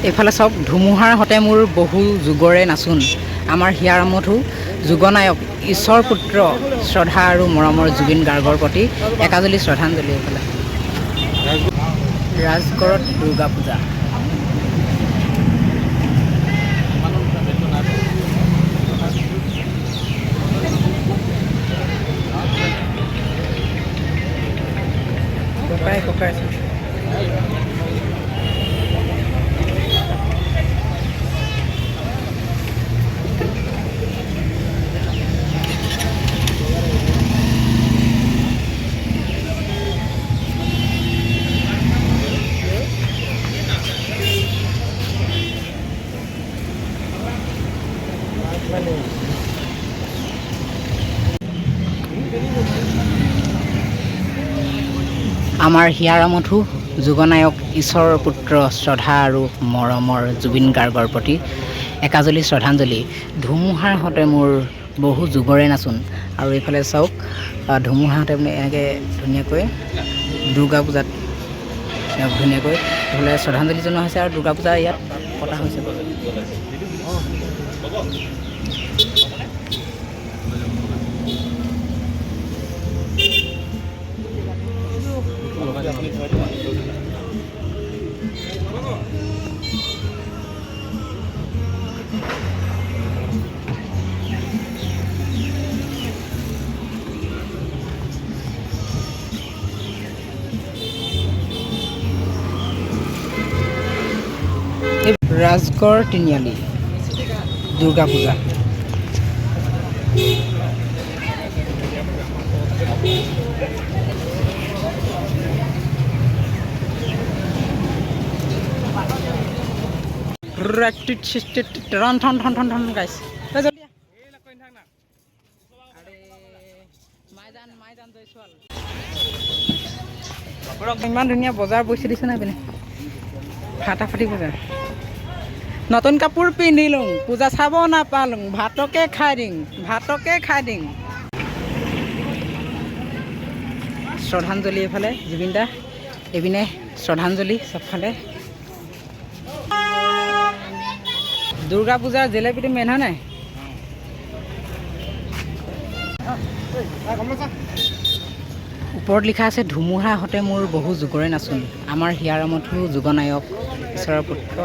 এইফালে চাওক ধুমুহাৰ হতে মোৰ বহু যুগৰে নাচোন আমাৰ হিয়াৰমঠু যুগনায়ক ঈশ্বৰ পুত্ৰ শ্ৰদ্ধা আৰু মৰমৰ জুবিন গাৰ্গৰ প্ৰতি একাজলি শ্ৰদ্ধাঞ্জলি। এইফালে ৰাজগড়ত দুৰ্গা পূজা। ককাই আছে আমাৰ হিয়াৰমঠু যুগনায়ক ঈশ্বৰৰ পুত্ৰ শ্ৰদ্ধা আৰু মৰমৰ জুবিন গাৰ্গৰ প্ৰতি একাজলি শ্ৰদ্ধাঞ্জলি। ধুমুহাৰ হতে মোৰ বহু যুগৰে নাচোন। আৰু এইফালে চাওক ধুমুহাহঁতে মানে এনেকৈ ধুনীয়াকৈ দুৰ্গা পূজাত ধুনীয়াকৈ এইফালে শ্ৰদ্ধাঞ্জলি জনোৱা হৈছে আৰু দুৰ্গা পূজা ইয়াত পতা হৈছে। ৰাজগড় তিনিআলি দুৰ্গা পূজা। ইমান ধুনীয়া বজাৰ বৈছে দিছে নাই পিনে ফাটাফাটি বজাৰ। নতুন কাপোৰ পিন্ধিলোঁ পূজা চাব নাপালোঁ ভাতকে খাই দিং। শ্ৰদ্ধাঞ্জলি এইফালে জুবিন দা এইপিনে শ্ৰদ্ধাঞ্জলি চবফালে। দুৰ্গা পূজাৰ জেলেপীটো মেইন হয় নাই। ওপৰত লিখা আছে ধুমুহা হতে মোৰ বহু যুগৰে নাচোন আমাৰ হিয়াৰমঠু যুগনায়ক ঈশ্বৰৰ পুত্ৰ